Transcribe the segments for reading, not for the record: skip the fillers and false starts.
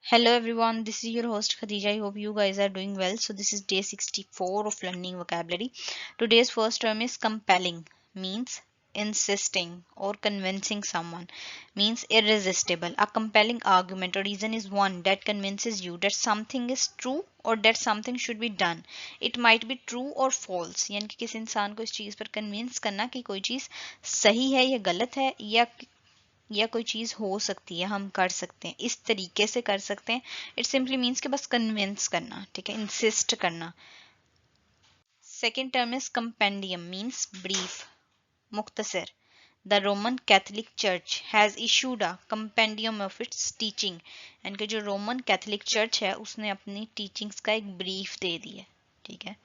Hello everyone, this is your host Khadija. I hope you guys are doing well. So this is day 64 of learning vocabulary. Today's first term is compelling, means insisting or convincing someone, means irresistible. A compelling argument or reason is one that convinces you that something is true or that something should be done. It might be true or false. यानी कि किसी इंसान को इस चीज़ पर convince करना कि कोई चीज़ सही है या गलत है या कोई चीज़ हो सकती है, हम कर सकते हैं, इस तरीके से कर सकते हैं. इट सिंपली मीन्स कि बस कन्विंस करना, ठीक है, इंसिस्ट करना. Second term is compendium, means brief, मुख्तसर. The Roman Catholic church has issued a compendium of its teaching. यानी कि जो रोमन कैथलिक चर्च है उसने अपनी टीचिंग्स का एक ब्रीफ दे दी है, ठीक है.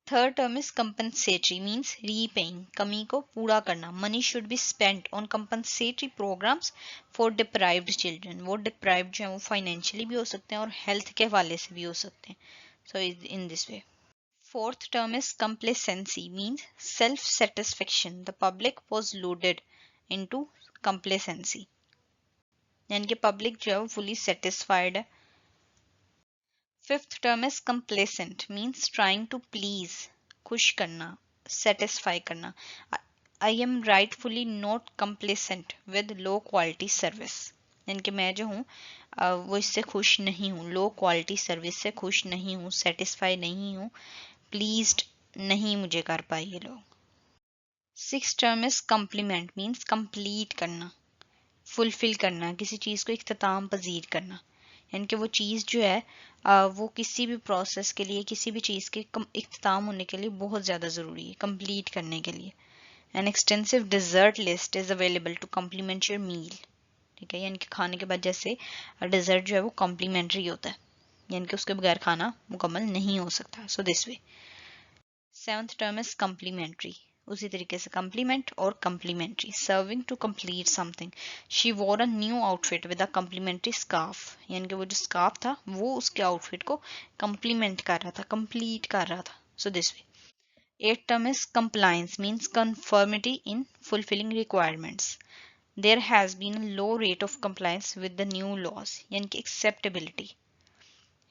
Third term is compensatory, means repaying, कमी को पूरा करना. Money should be spent on compensatory programs for deprived children. वो डिप्राइव्ड जो है वो फाइनेंशियली भी हो सकते हैं और हेल्थ के हवाले से भी हो सकते हैं. So in this way. Fourth term is complacency, means self satisfaction. The public was loaded into complacency. यानी कि पब्लिक जो है वो फुली सेटिस्फाइड है. Fifth term is complacent, means trying to please, खुश करना, सेटिस्फाई करना. I am rightfully not complacent with low quality service. यानी कि मैं जो हूँ वो इससे खुश नहीं हूँ, लो क्वालिटी सर्विस से खुश नहीं हूँ, सेटिस्फाई नहीं हूँ, प्लीज्ड नहीं मुझे कर पाए ये लोग. Six term is complement, means complete करना, फुलफिल करना, किसी चीज़ को इख्तिताम पजीर करना. यानी कि वो चीज़ जो है वो किसी भी प्रोसेस के लिए, किसी भी चीज़ के इख्तिताम होने के लिए बहुत ज़्यादा ज़रूरी है, कंप्लीट करने के लिए. An extensive dessert list is available to complement your meal. ठीक है, यानी कि खाने के बाद जैसे डिज़र्ट जो है वो कॉम्प्लीमेंट्री होता है, यानी कि उसके बगैर खाना मुकम्मल नहीं हो सकता. So this way. Seventh term is complementary, उसी तरीके से कम्प्लीमेंट और complementary. Serving to complete something. She wore a new outfit with a complementary scarf. यानी कि वो जो स्कार्फ था वो उसके आउटफिट को कम्प्लीमेंट कर रहा था, कंप्लीट कर रहा था. So this way. Eight term is compliance, means conformity in fulfilling requirements. There has been a low rate of compliance with the new laws. यानी कि एक्सेप्टेबिलिटी,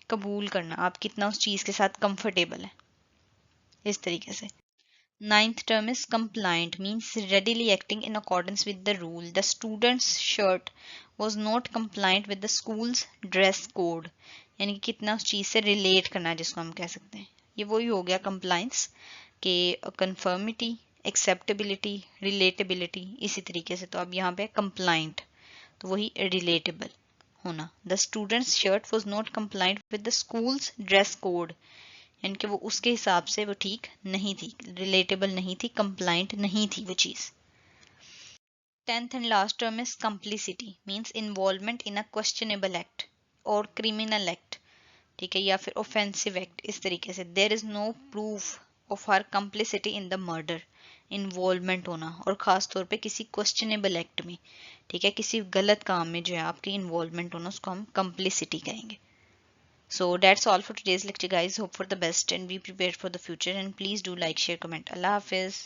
कबूल करना, आप कितना उस चीज़ के साथ कंफर्टेबल है, इस तरीके से. Ninth term is compliant, means readily acting in accordance with the rule. The student's shirt was not compliant with the school's dress code. यानी कि कितना उस चीज़ से रिलेट करना है, जिसको हम कह सकते हैं. ये वही हो गया कंप्लाइंस के कंफर्मिटी, एक्सेप्टेबिलिटी, रिलेटेबिलिटी, इसी तरीके से. तो अब यहाँ पे कंप्लाइंट तो वही रिलेटेबल होना. The students shirt was not compliant with the school's dress code. यानी कि वो उसके हिसाब से वो ठीक नहीं थी, रिलेटेबल नहीं थी, कंप्लाइंट नहीं थी वो चीज़. Tenth and last term is complicity, means involvement in a questionable act और क्रिमिनल एक्ट, ठीक है, या फिर ऑफेंसिव एक्ट, इस तरीके से. There is no proof of her complicity in the murder. Involvement होना, और ख़ास तौर पे किसी क्वेश्चनेबल एक्ट में, ठीक है, किसी गलत काम में जो है आपकी इन्वॉल्वमेंट होना, उसको हम कंप्लिसिटी कहेंगे. So that's all for today's lecture, guys. Hope for the best and be prepared for the future. And please do like, share, comment. Allah Hafiz.